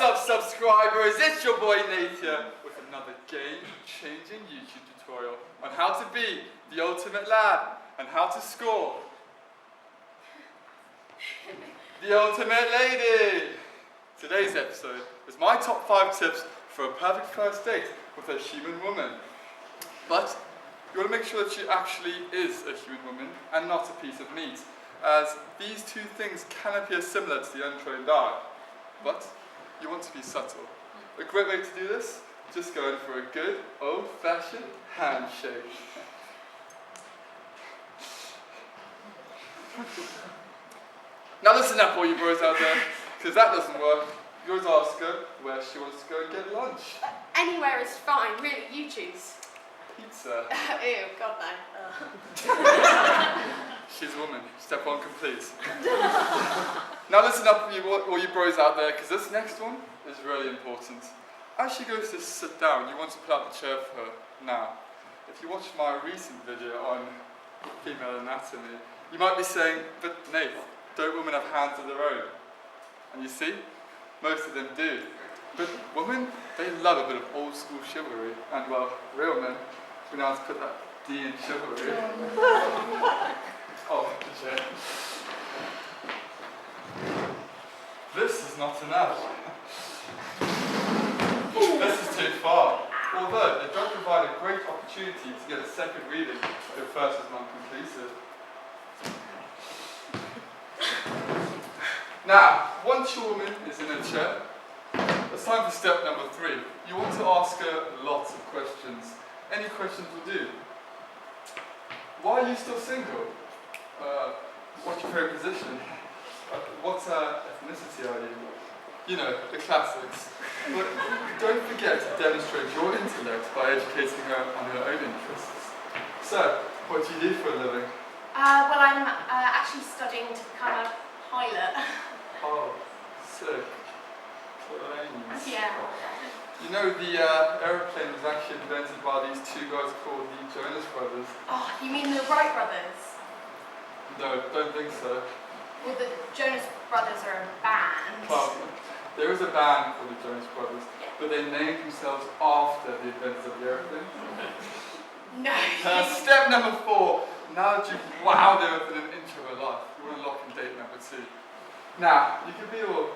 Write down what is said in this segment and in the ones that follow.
up, subscribers? It's your boy Nate here with another game-changing YouTube tutorial on how to be the ultimate lad and how to score the ultimate lady. Today's episode is my top 5 tips for a perfect first date with a human woman. But you want to make sure that she actually is a human woman and not a piece of meat, as these two things can appear similar to the untrained eye. But you want to be subtle. A great way to do this, just go in for a good old-fashioned handshake. Now listen up, all you bros out there, because that doesn't work. You always ask her where she wants to go and get lunch. Anywhere is fine, really, you choose. Pizza. Ew, God no. She's a woman. Step 1 complete. Now listen up, all you bros out there, because this next one is really important. As she goes to sit down, you want to pull out the chair for her. Now, if you watch my recent video on female anatomy, you might be saying, but Nate, don't women have hands of their own? And you see, most of them do. But women, they love a bit of old school chivalry. And well, real men, we know how to put that D in chivalry. Oh, the chair. This is not enough. This is too far. Although it does provide a great opportunity to get a second reading if your first is not completed. Now, once your woman is in a chair, it's time for step number 3. You want to ask her lots of questions. Any questions will do. Why are you still single? What's your favorite position? What ethnicity are you? You know, the classics. But don't forget to demonstrate your intellect by educating her on her own interests. So, what do you do for a living? Well, I'm actually studying to become a pilot. Oh, sick. Planes. Yeah. You know, the aeroplane was actually invented by these 2 guys called the Jonas Brothers. Oh, you mean the Wright brothers? No, don't think so. Well, the Jonas Brothers are a band. Well, there is a band called the Jonas Brothers, but they named themselves after the inventors of the aeroplane. No. Step number 4. Now that you've wowed her within an inch of her life, you want to lock in date number 2. Now, you can be all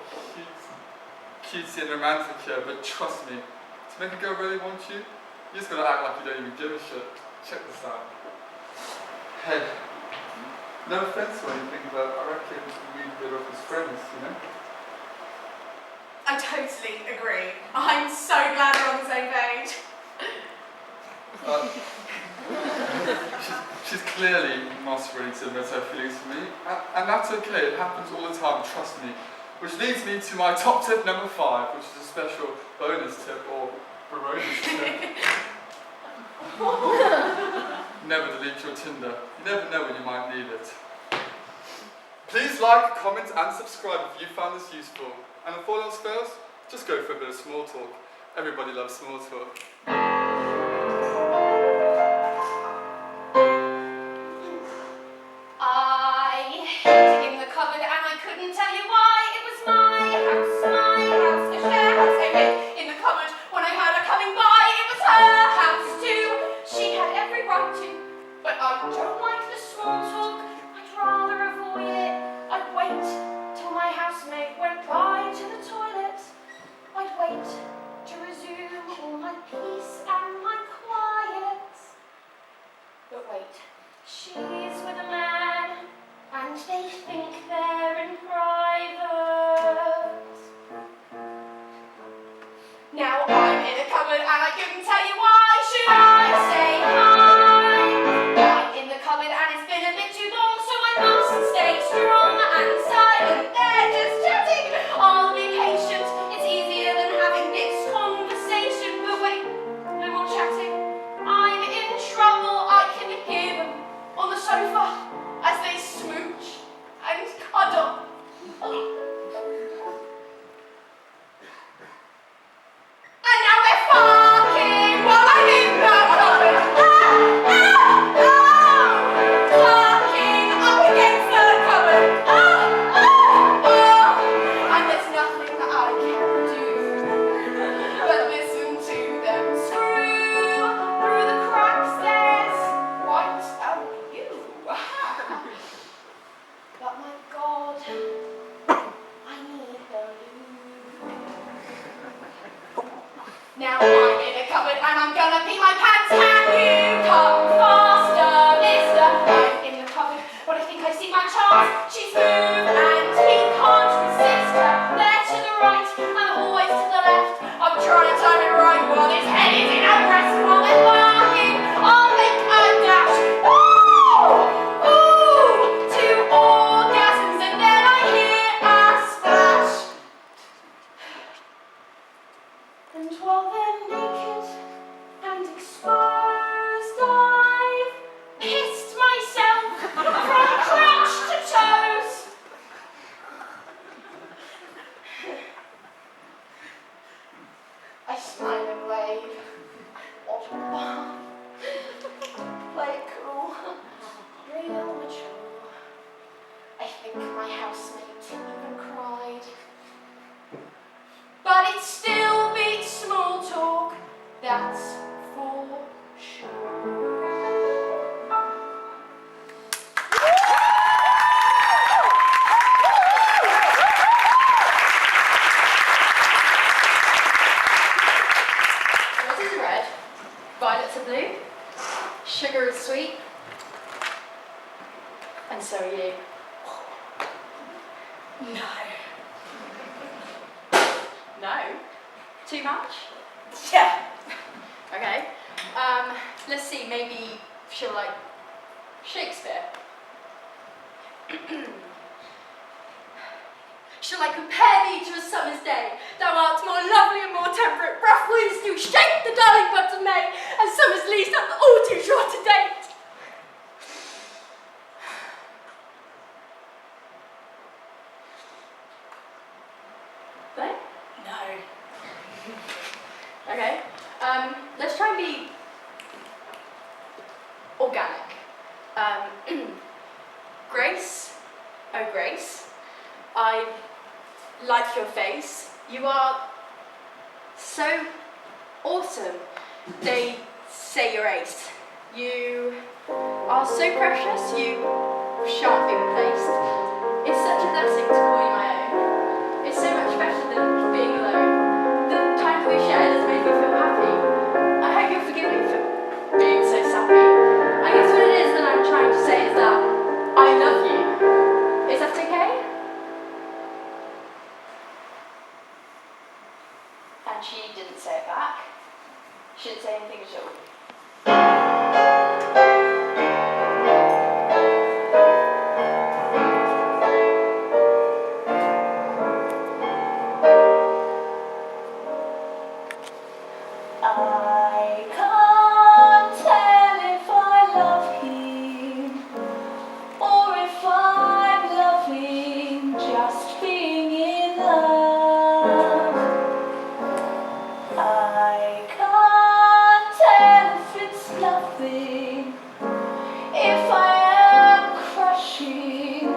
cutesy and romantic here, but trust me, to make a girl really want you, you just got to act like you don't even give a shit. Check this out. Hey, no offense or anything, but I reckon we'd be off as friends, you know? I totally agree. I'm so glad we're on the same page. She's clearly not ready to admit her feelings for me, and that's okay, it happens all the time, trust me. Which leads me to my top tip number 5, which is a special bonus tip, or bonus tip. Never delete your Tinder. You never know when you might need it. Please like, comment and subscribe if you found this useful. And if all else fails, just go for a bit of small talk. Everybody loves small talk. I hid in the cupboard and I couldn't tell you why. It was my house, a share house. I hid in the cupboard when I heard her coming by. It was her house too. She had every right to, but I don't like the small talk. I'd rather avoid it. I'd wait till my housemate went by to the toilet. I'd wait to resume all my peace and Now I'm in a cupboard and I'm gonna pee my pants. Can you come faster, mister? I'm in the cupboard, but I think I see my chance. She's moved and he can't resist her. There to the right and always to the left. I'm trying to time it right while his head is in a rest. While they're working, I'll make a dash. Ooh! Ooh! Two orgasms and then I hear a splash. And while they're naked and exposed, I've pissed myself from crotch to toes. I smile and wave. What a bomb. Play it cool, real mature. I think my housemate even cried. But it still beats small talk, that's for sure. Roses are red, violets are blue, sugar is sweet, and so are you. No. No? Too much? Yeah. Okay. Let's see, maybe she'll like Shakespeare. Shall I compare thee to a summer's day? Thou art more lovely and more temperate. Rough winds do shake the darling buds of May, and summer's least hath all too short a date. No? No. Okay. Let's try and be organic. Grace, oh Grace, I like your face. You are so awesome. They say you're ace. You are so precious. You shan't be replaced. It's such a blessing to call you my own. It's so much better than being alone. The time that we shared has made me feel happy. I hope you'll forgive me for being so sappy. I guess what it is that I'm trying to say is that I love you. Is that okay? And she didn't say it back. She didn't say anything at all. I can't tell if I love him or if I'm loving just being in love. I can't tell if it's nothing, if I am crushing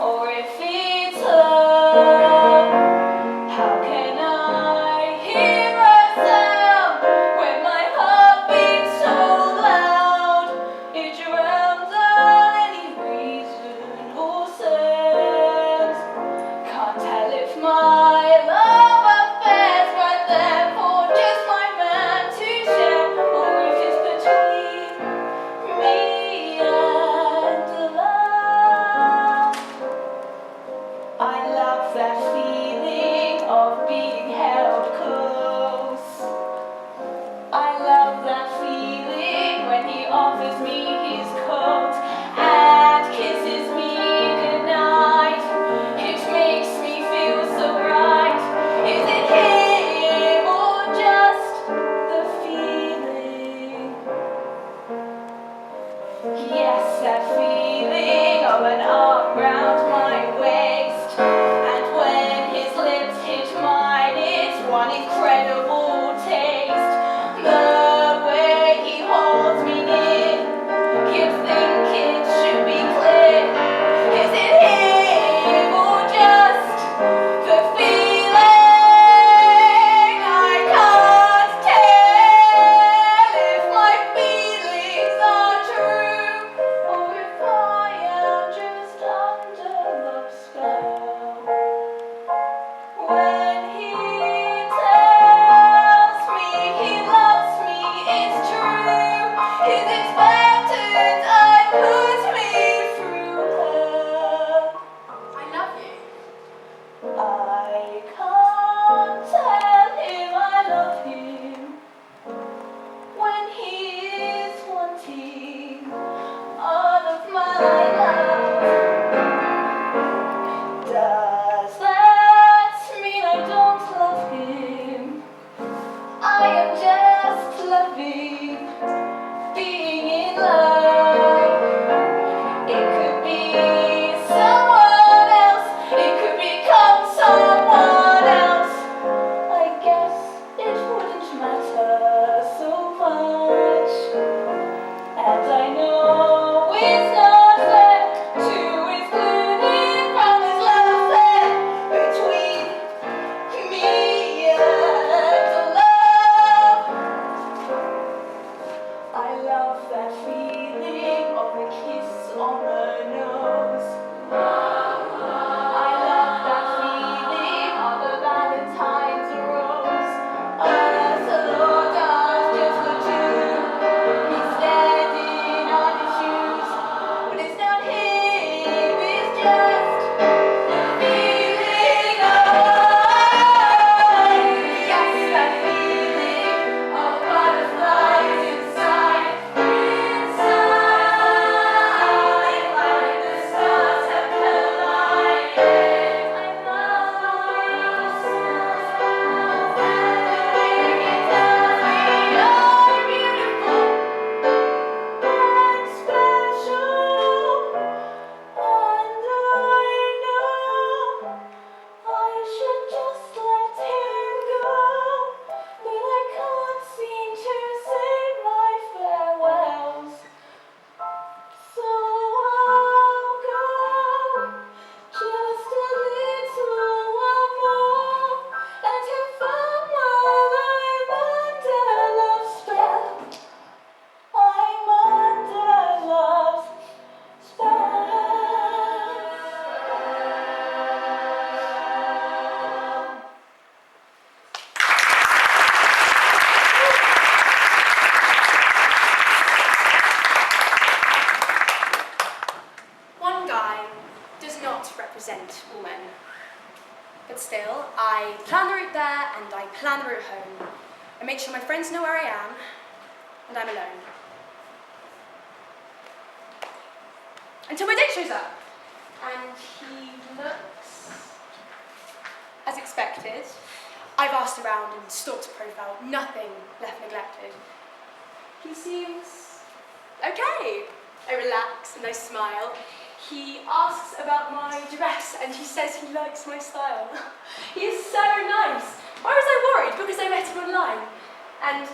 or if it's love. How can I hear a sound when my heart beats so loud? It drowns out any reason or sense. Can't tell if my love affair's right there for just my man to share, or if it's between me and love. I love that feeling of being held close. I love that feeling when he offers me his coat and kisses me goodnight. It makes me feel so right. Is it him or just the feeling? Yes, that feeling of an arm round my waist, and when his lips hit mine, it's one incredible taste. The way he holds me near, you'd think it should be clear. Is it him or just the feeling? I can't tell if my feelings are true or if I am just under love's spell. When he tells me But still, I plan the route there and I plan the route home. I make sure my friends know where I am, and I'm alone. Until my date shows up. And he looks as expected. I've asked around and stalked a profile, nothing left neglected. He seems okay. I relax and I smile. He asks about my dress and he says he likes my style. He is so nice. Why was I worried? Because I met him online. And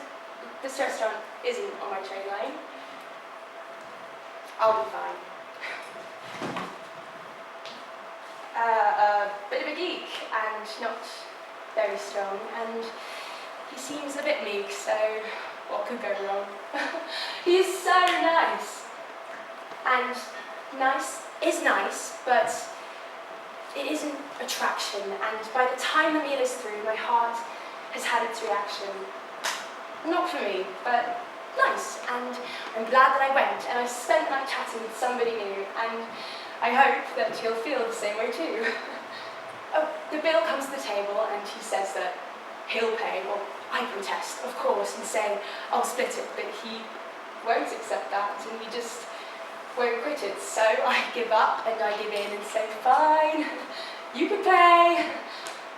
this restaurant isn't on my train line. I'll be fine. A bit of a geek and not very strong, and he seems a bit meek, so what could go wrong? He is so nice. And nice is nice, but it isn't attraction, and by the time the meal is through, my heart has had its reaction. Not for me, but nice, and I'm glad that I went, and I spent that chatting with somebody new, and I hope that he'll feel the same way too. Oh, the bill comes to the table, and he says that he'll pay. Well, I protest, of course, and say I'll split it, but he won't accept that, and he just won't quit it. So I give up, and I give in, and say, fine, you can pay.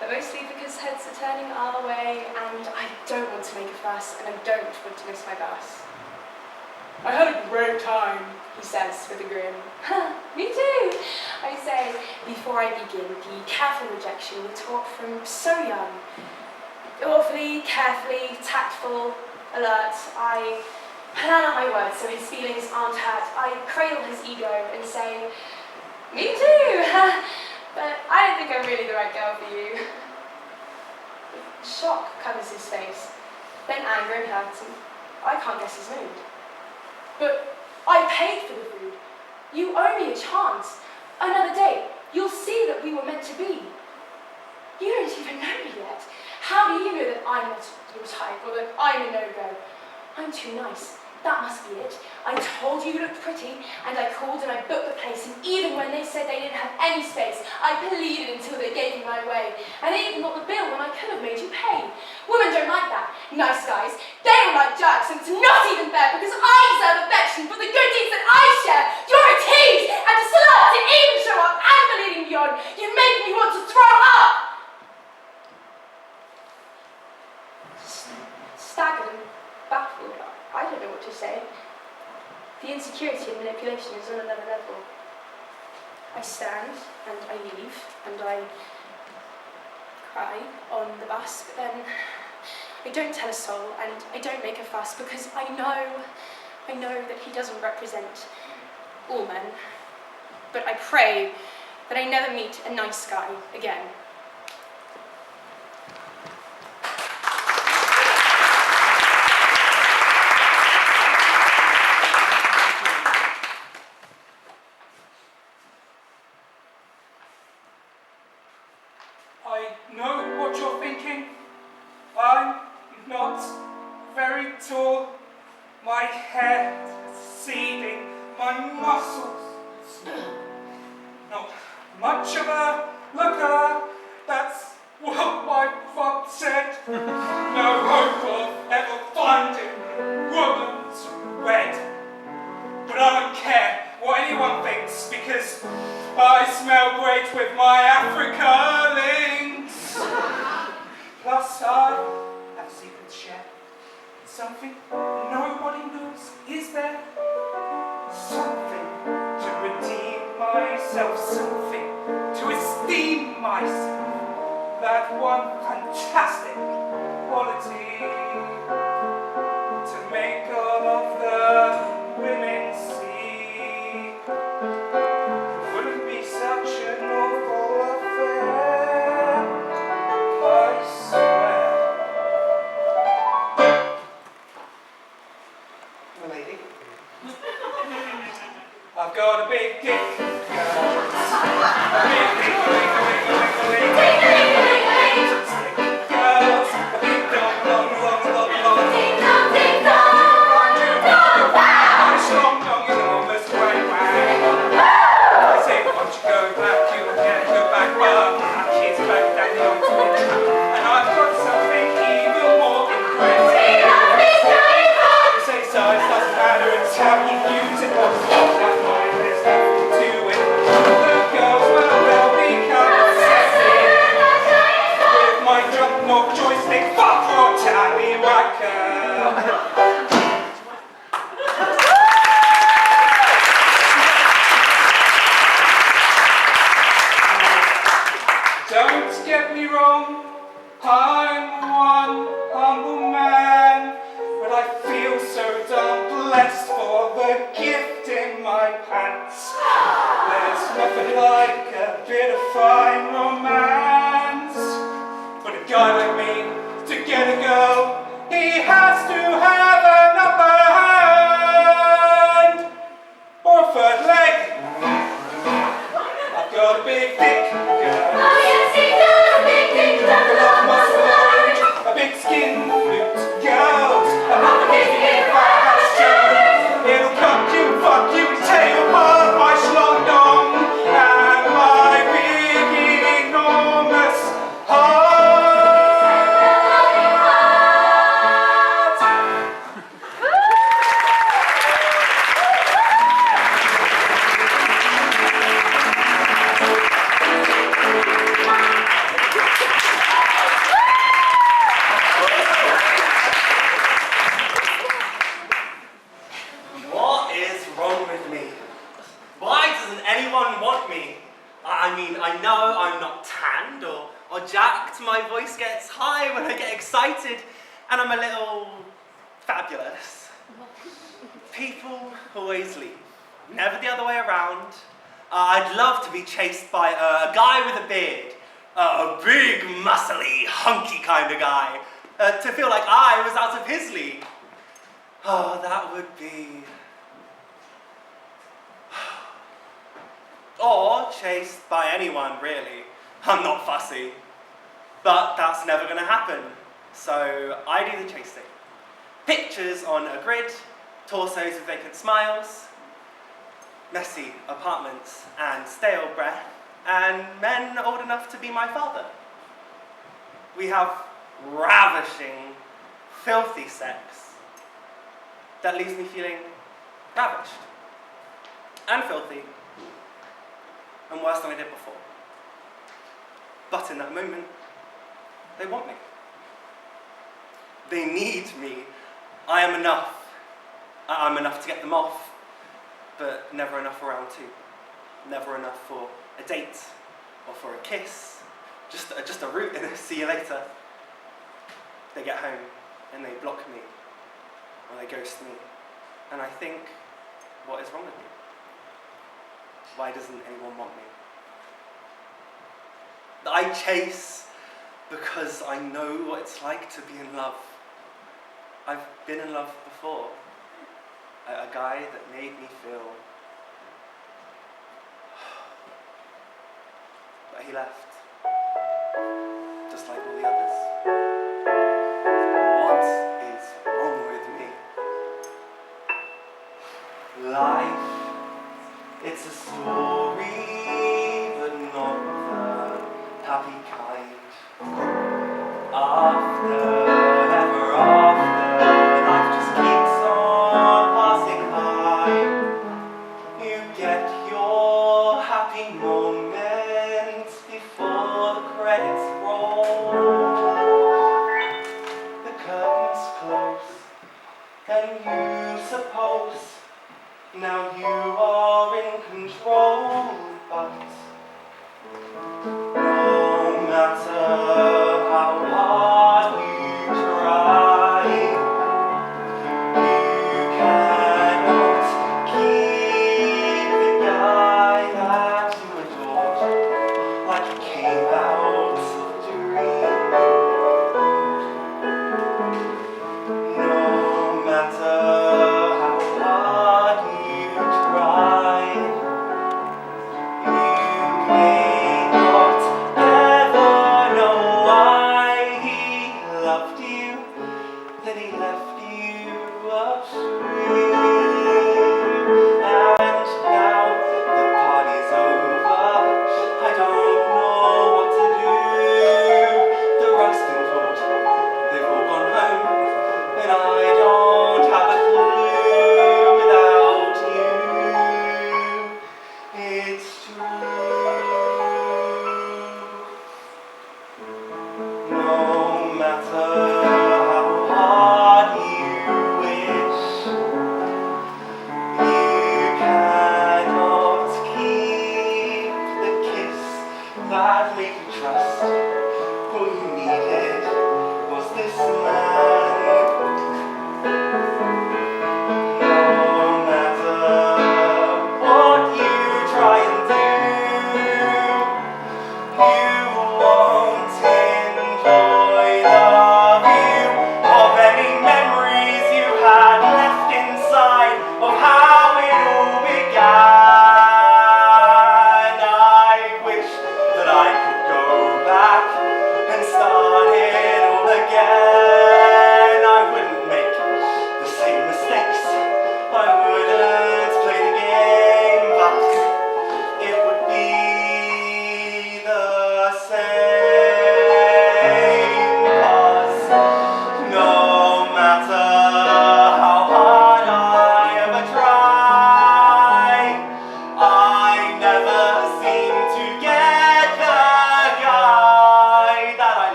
But mostly because heads are turning our way, and I don't want to make a fuss, and I don't want to miss my bus. I had a great time, he says with a grin. Me too, I say, before I begin the careful rejection we taught from so young. Awfully, carefully, tactful, alert, I plan out my words so his feelings aren't hurt. I cradle his ego and say, me too, but I don't think I'm really the right girl for you. Shock covers his face, then anger and hurt, and I can't guess his mood. But I paid for the food. You owe me a chance. Another day, you'll see that we were meant to be. You don't even know me yet. How do you know that I'm not your type, or that I'm a no-go? I'm too nice. That must be it. I told you looked pretty, and I called and I booked the place, and even when they said they didn't have any space, I pleaded until they gave me my way. And they even got the bill when I could have made you pay. Women don't like that. Nice guys, they don't like jerks, and it's not even fair because I deserve affection for the good deeds that I share. You're a tease, and a slut to even show up and for leading me on. You make me want to throw up! Staggered and baffled, I don't know what to say. The insecurity and manipulation is on another level. I stand and I leave and I cry on the bus, but then I don't tell a soul and I don't make a fuss because I know that he doesn't represent all men. But I pray that I never meet a nice guy again. I know what you're thinking. I'm not very tall. My hair is receding, my muscles not much of a looker. That's what my father said. No hope of ever finding a woman to wed. But I don't care what anyone thinks because I smell great with my Africa links. Plus I have a secret to share. Something nobody knows. Is there something to redeem myself? Something to esteem myself? That one fantastic quality to make all of the women see. It wouldn't be such an awful affair, I swear. Lady, I've got a big dick. A big dick, girls, a big long me wrong, I'm one humble man, but I feel so darn blessed for the gift in my pants. There's nothing like a bit of fine romance, but a guy like me, to get a girl, he has to have an upper hand, or a third leg. I've got a big dick, girl. Oh yes, he does, big dick, does a lot muscle load. A big skin flute, girls. I'm not kidding if I had a show. It'll cut you, fuck you, tear you apart, my schlong dong, and my big enormous heart. What is wrong with me? Why doesn't anyone want me? I mean, I know I'm not tanned or jacked. My voice gets high when I get excited, and I'm a little fabulous. People always leave, never the other way around. I'd love to be chased by a guy with a beard, a big, muscly, hunky kind of guy, to feel like I was out of his league. Oh, that would be... Or chased by anyone, really. I'm not fussy. But that's never going to happen. So I do the chasing. Pictures on a grid, torsos with vacant smiles, messy apartments and stale breath, and men old enough to be my father. We have ravishing, filthy sex that leaves me feeling ravished and filthy and worse than I did before. But in that moment, they want me. They need me. I am enough. I'm enough to get them off, but never enough around two. Never enough for a date or for a kiss. Just a route in a see you later. They get home and they block me or they ghost me. And I think, what is wrong with me? Why doesn't anyone want me? I chase because I know what it's like to be in love. I've been in love before. A guy that made me feel... But he left. Just like all the others. What is wrong with me? Life, it's a story, but not the happy kind. After, ever after, life just keeps on passing by. You get your happy moments before the credits roll. The curtains close, and you suppose now you are in control, but no matter how hard you try, you cannot keep the guy that you adored, like he came out of a dream. No matter how hard you try, you may not ever know why he loved you, that he left you upstream. And now the party's over, I don't know what to do. The rust and thought, they've all gone home, and I don't have a clue without you. It's true. No matter how hard you wish, you cannot keep the kiss that made you trust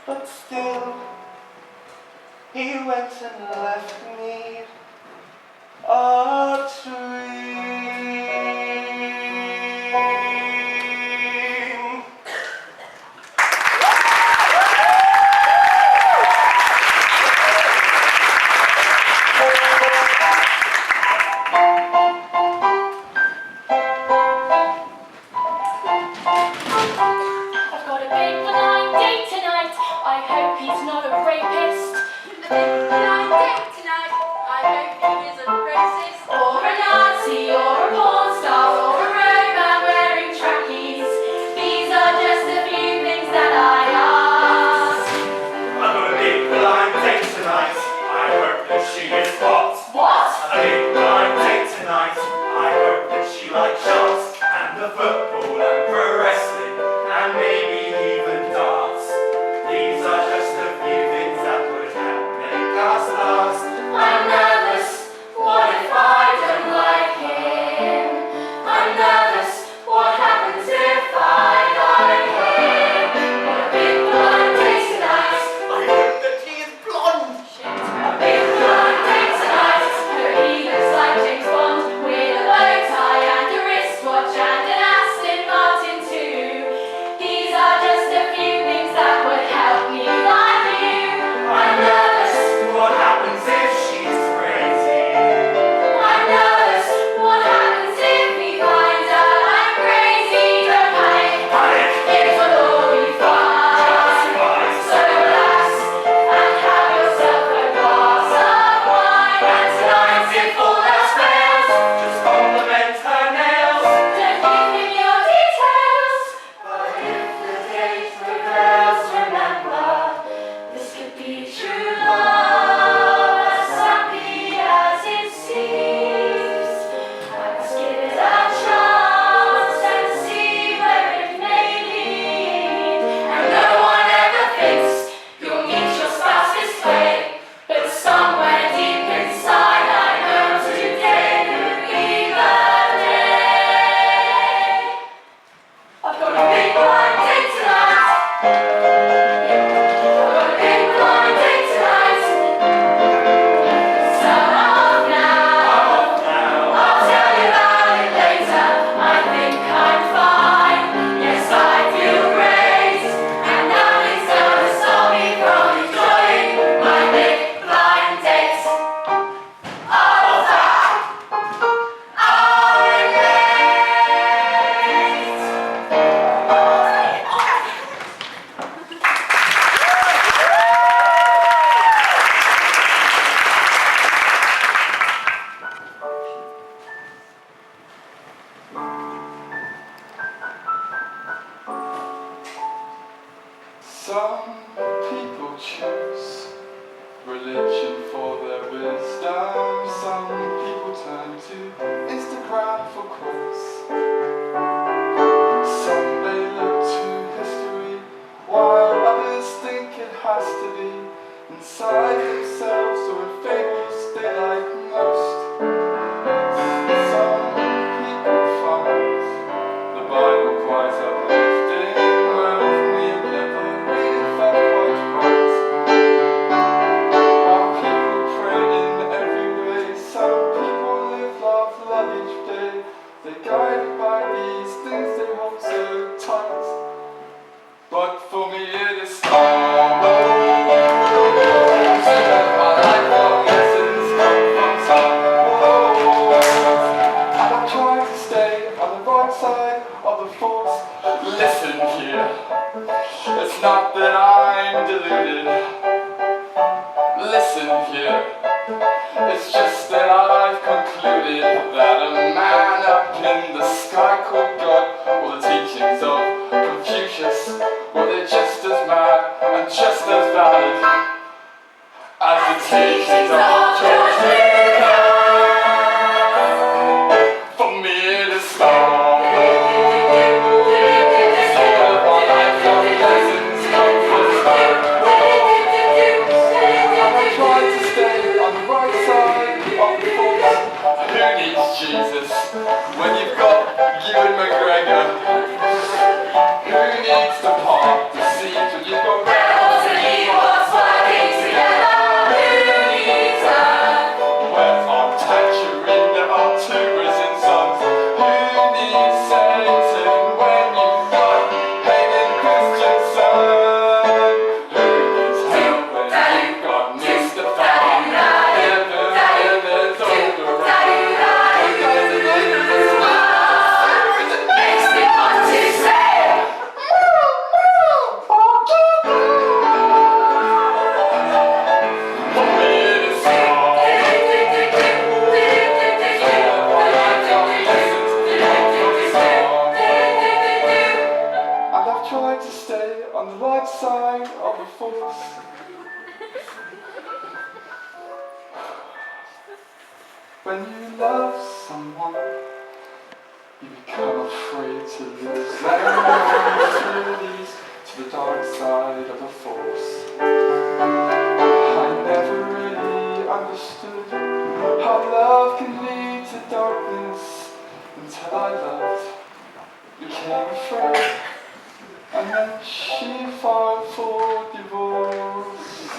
But still, he went and left me a dream. I've got a big blind date tonight. I hope he's not a rapist. A big blind date tonight. I hope he isn't racist. Or a Nazi, or a porn star, or a robot wearing trackies. These are just a few things that I ask. I've got a big blind date tonight. I hope that she is hot. What? A big blind date tonight. I hope that she likes shots and the football and pro wrestling and maybe even darts. These are just a few things that would help make us last. I'm nervous. What if I don't like him? I'm nervous. What happens if I like him? Got a big blind date tonight. I hope that he is blonde. A big blind date tonight. He looks like James Bond with a bow tie and a wristwatch and an Aston Martin too. These are just a few things that would help me like you. I'm nervous. What happens if she's crazy? I'm nervous. What happens if he finds out I'm crazy? Don't panic. Panic. It will all be fine. So relax and have yourself a glass of wine. And tonight, if all else fails, Just compliment her nails. don't give him your details. But if the date prevails, remember, this could be true love, as happy as it seems. Let's give it a chance and see where it may lead. And no one ever thinks you'll meet your spouse this way, but somewhere deep inside I know today could be the day. I've got a big blind date tonight. I've got a big blind date tonight. So I'm off now. I'll tell you about it later. I think I'm fine. Yes, I feel great. And nothing's gonna stop me from enjoying my big blind date. Oh, I'm Some people choose religion for their wisdom. Some people turn to Instagram for quotes. Some may look to history, while others think it has to be inside themselves or in fables they like most. Some people find the Bible quite uplifting, well, for me it never really felt quite right. While people pray in every way, some people live, love each day. They're guided by these things they hold so tight. But for me it is Star Wars. My lifelong lessons come from Star Wars. And I try to stay on the right side of the force. Listen here, it's not that I'm deluded. Listen here, it's just that I've concluded that a man up in the sky called God, or the teachings of Confucius, well, they're just as mad and just as valid as the teachings of George Lucas. For me it is Star Wars. All of my lifelong lessons come from Star Wars. I try to stay on the right side of the force. Who needs Jesus when you've got Ewan McGregor? Who needs to part the seas when you've got rebels in dark side of the force. When you love someone, you become afraid to lose them. Release to the dark side of the force. I never really understood how love can lead to darkness until I loved, became afraid, and then she filed for divorce.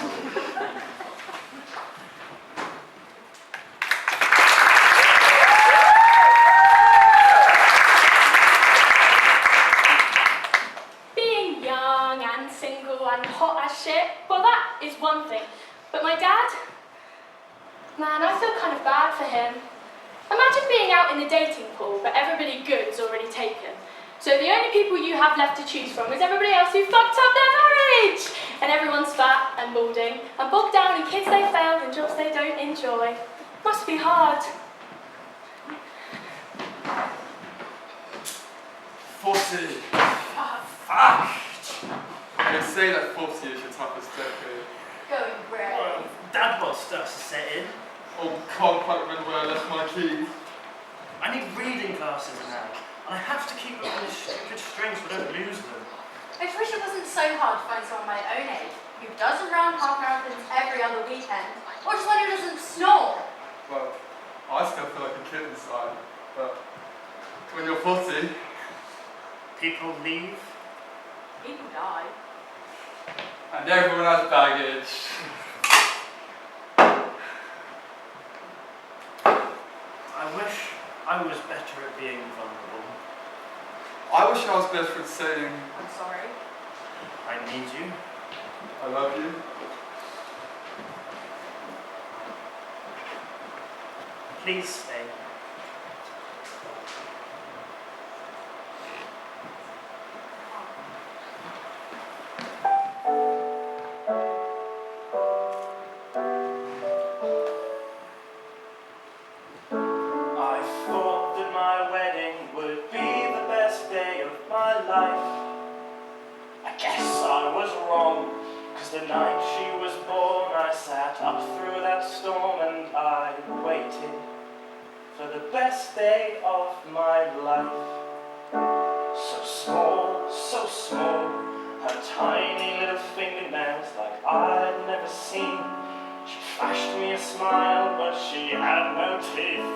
Being young and single and hot as shit, well, that is one thing. But my dad? Man, I feel kind of bad for him. Imagine being out in the dating pool, but everybody good's already taken. So the only people you have left to choose from is everybody else who fucked up their marriage! And everyone's fat and balding and bogged down in kids they failed and jobs they don't enjoy. Must be hard. 40. Fuck. They say that 40 is your toughest decade. Going great. Well, Dad bod starts to set in. Oh, can't quite remember where I left my keys. I need reading classes now, and I have to keep them on these stupid strings so I don't lose them. I just wish it wasn't so hard to find someone my own age who does run half marathons every other weekend, or just one who doesn't snore. Well, I still feel like a kid inside, but when you're 40, People leave. People die. and everyone has baggage. I wish I was better at being vulnerable. I wish I was better at saying, I'm sorry. I need you. I love you. Please stay. I thought that my wedding would be the best day of my life. I guess I was wrong, 'cause the night she was born I sat up through that storm and I waited for the best day of my life. So small, her tiny little fingernails like I'd never seen. She flashed me a smile, but she had no teeth.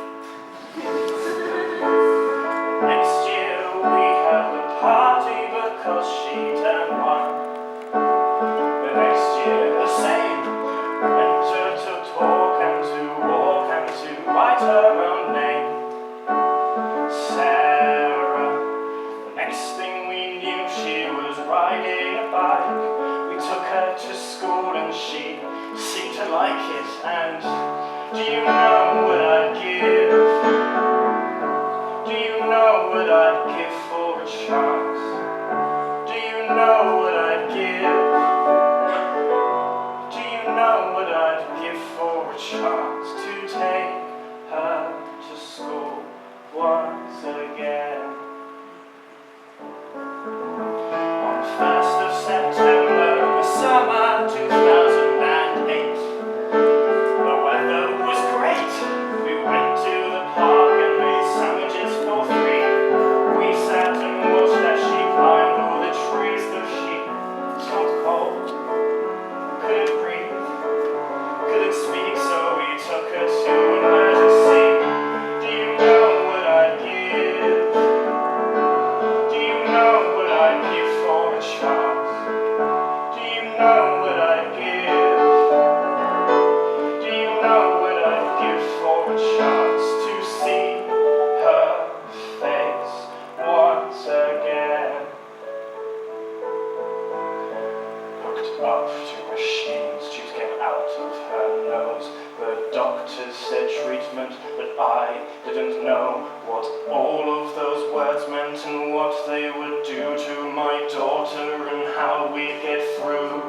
Next year we held a party because she turned one. The next year the same. Went her to talk and to walk and to write her own name. Sarah. The next thing we knew she was riding a bike. We took her to school and she seemed to like it. And do you know what I'd give? Do you know what I'd give for a chance? Do you know what I'd give? Do you know what I'd give for a chance to take her to school once again? On the 1st of September, the summer 2008, the weather was great. We went to the park and made sandwiches for 3. We sat and watched as she climbed all the trees till she got cold. Couldn't breathe, couldn't speak, so we took her to emergency. Do you know what I'd give? Do you know what I'd give for a chance? Do you know what I'd give? Do you know what I'd give for a chance to see her face once again? Hooked up to machines, tubes came out of her nose. The doctors said treatment, but I didn't know what all of those words meant and what they would do to my daughter and how we'd get through.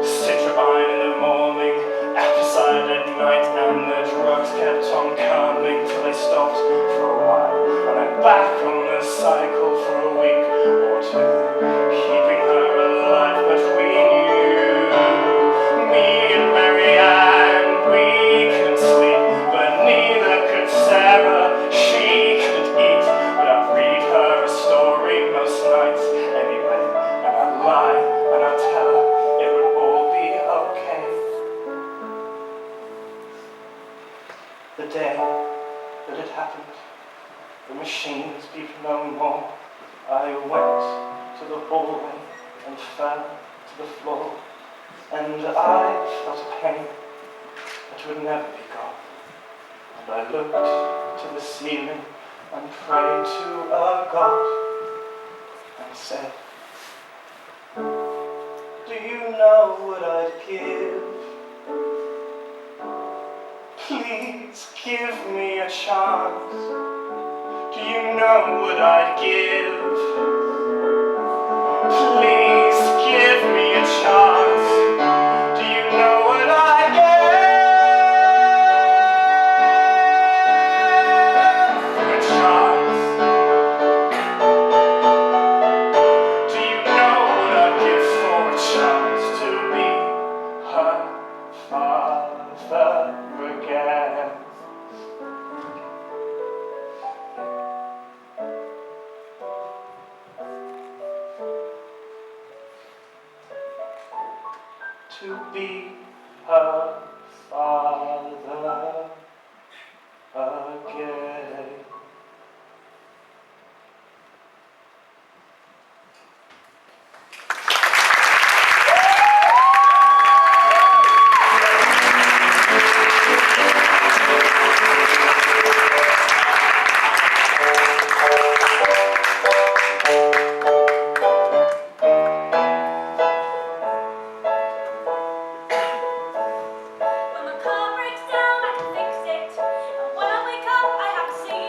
Citrobine in the morning, Epicide at night, and the drugs kept on coming till they stopped for a while. And I'm back on the cycle for a week or two, keeping her alive. machines beep no more. I went to the hallway and fell to the floor, and I felt a pain that would never be gone. And I looked to the ceiling and prayed to a God and said, do you know what I'd give? Please give me a chance. Do you know what I'd give? Please give me a chance. Do you know what I'd give? A chance. Do you know what I'd give for a chance to be her father again? To be her father again. When my car breaks down, I can fix it. And when I wake up, I have to see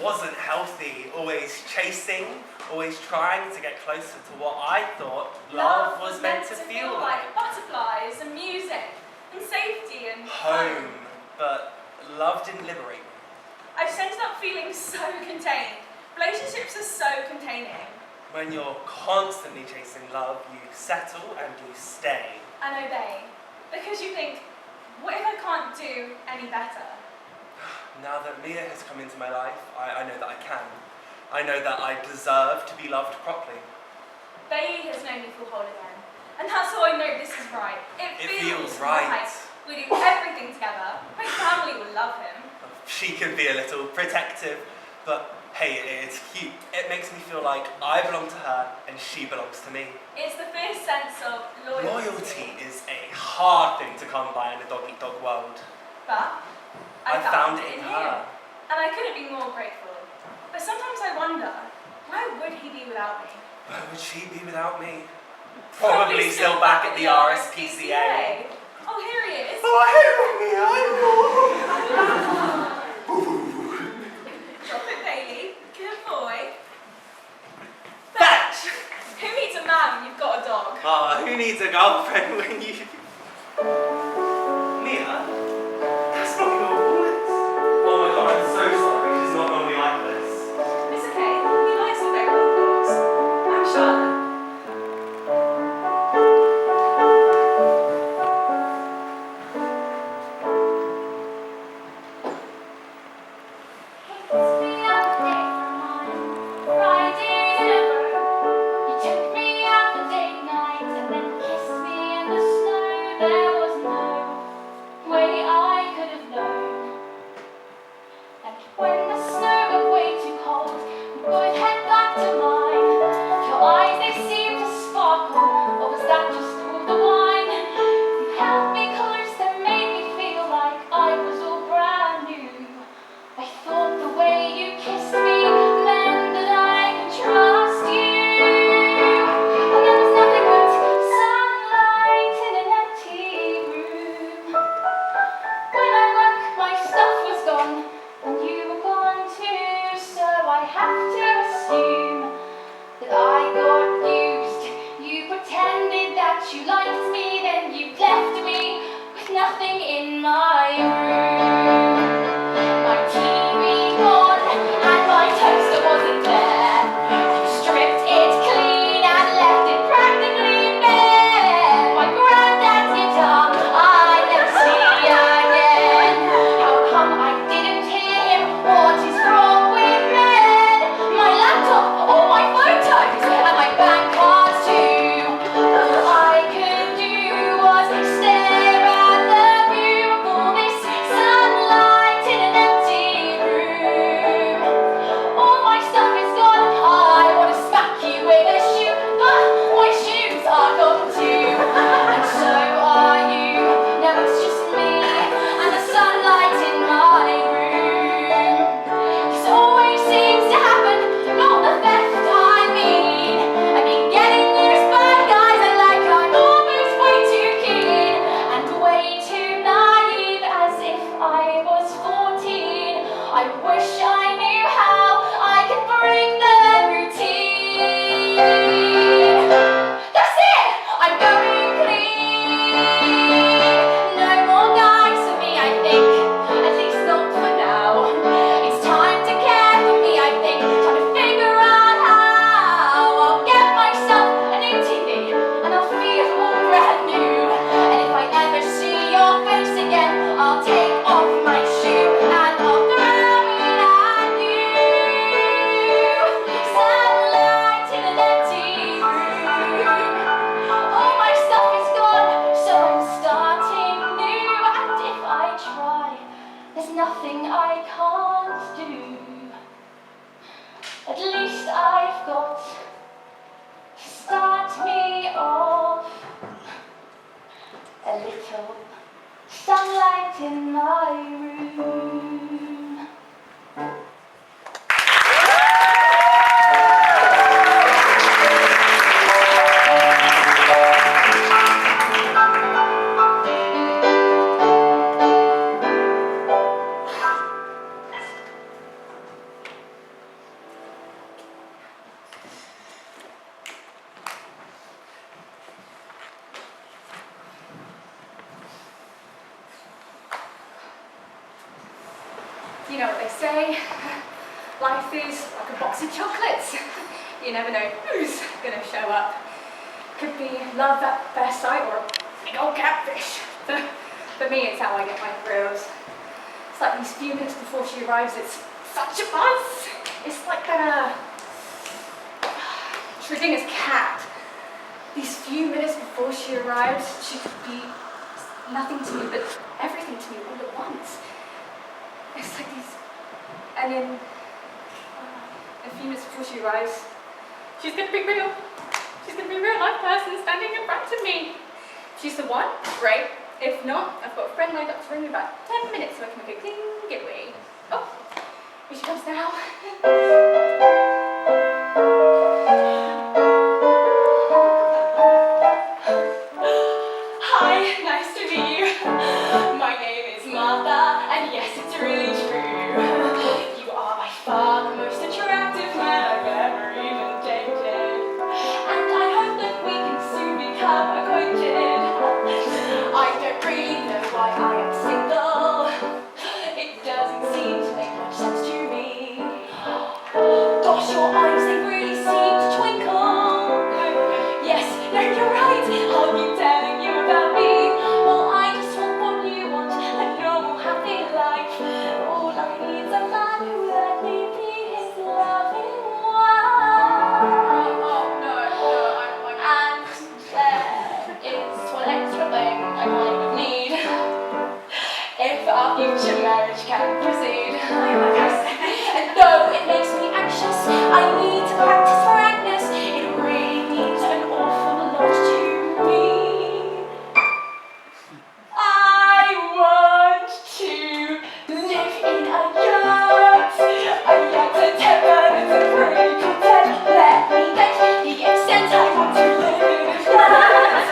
wasn't healthy. Always chasing, always trying to get closer to what I thought love was meant to feel like. Butterflies and music and safety and Home. But love didn't liberate me. I've just ended up feeling so contained. Relationships are so containing. When you're constantly chasing love, you settle and you stay. And obey. Because you think, what if I can't do any better? Now that Mia has come into my life, I know that I can. I know that I deserve to be loved properly. Bailey has known me for Holyhead, and that's how I know this is right. It feels right. We do everything together. My family will love him. She can be a little protective, but hey, it's cute. It makes me feel like I belong to her and she belongs to me. It's the fierce sense of loyalty. Loyalty is a hard thing to come by in a dog-eat-dog world. But I found it in her. you, and I couldn't be more grateful. But sometimes I wonder, where would he be without me? Where would she be without me? Probably still back at the RSPCA. Oh, here he is. Oh, Drop it, Bailey. Good boy. Fetch! Who needs a man when you've got a dog? Who needs a girlfriend when you... Mia? That's not your voice. Oh my god, I'm so sorry. She's not normally like this. It's okay. He likes to play with dogs. I'm Charlotte. You know what they say, life is like a box of chocolates. You never know who's gonna show up. Could be love at first sight or a big old catfish. For me, it's how I get my thrills. It's like these few minutes before she arrives, it's such a buzz. It's like that, Schrodinger's cat. These few minutes before she arrives, she could be nothing to me, but everything to me all at once. It's like these, and then a few minutes before she arrives, she's gonna be real. She's gonna be a real life person standing in front of me. She's the one, great. If not, I've got a friend lined up to ring me about 10 minutes so I can make a clean getaway. Oh, here she comes now. Hi, nice to meet you. My name is Martha, and yes, it's really true. You are by far the most attractive man I've ever even dated. And I hope that we can soon become acquainted. I don't really know why I am single. It doesn't seem to make much sense to me. Gosh, your eyes, they really seem to twinkle. Yes, no, you're right. I'll keep telling you about me. Well, I just want what you want, a normal, happy life. All I need is a man who let me be his loving wife. And there is one extra thing I kind of need. If our future marriage can proceed. And though it makes me anxious, I need to practice frankness. It really means an awful lot to me. I want to live in a yacht and temper that's a pretty content. Let me get the extent I want to live in a flat.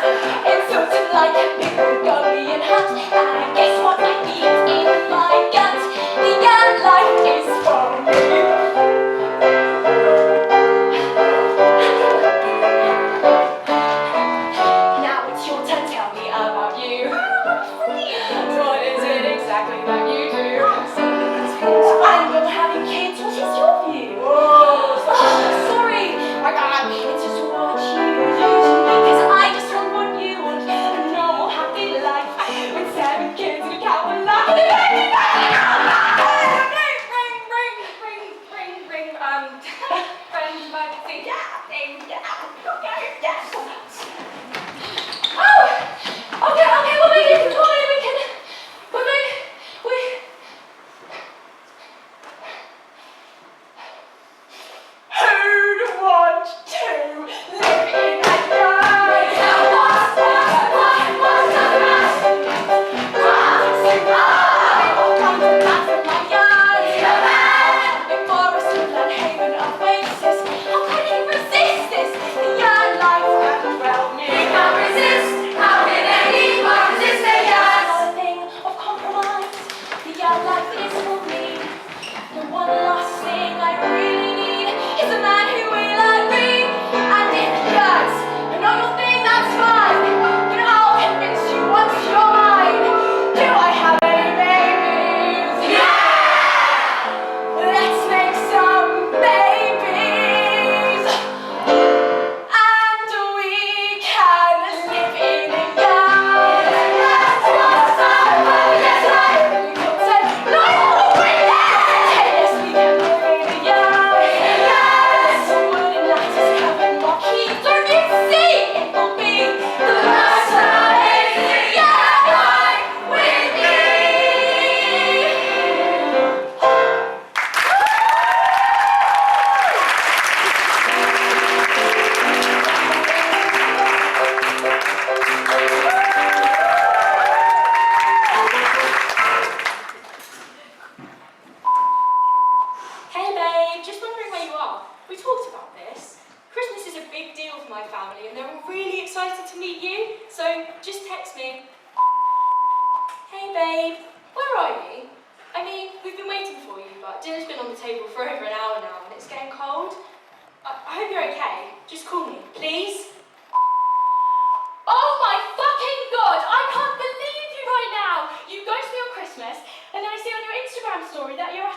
It's sort of like a big Mongolian hut, and guess what I feel in my gut? The yacht life is for me. Now it's your turn, tell me about you. What is it exactly that you do? I'm not having kids, what is your view? Sorry, my God, it's just what you do. Cause I just want what you want, a normal happy life with 7 kids and a cow and a lot of ring, friend emergency, okay. Oh, okay, well maybe we can, who'd want to live in a yacht? Dinner's been on the table for over an hour now and it's getting cold. I hope you're okay. Just call me, please. Oh my fucking God! I can't believe you right now! You ghosted me on Christmas and then I see on your Instagram story that you're a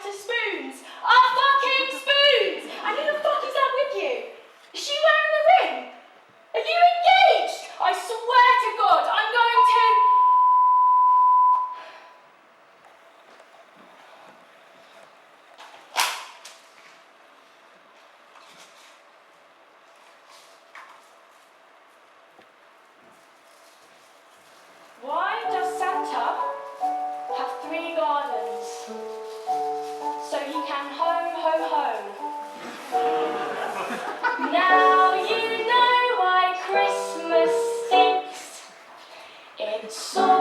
he can ho, ho, ho. Now you know why Christmas stinks. It's all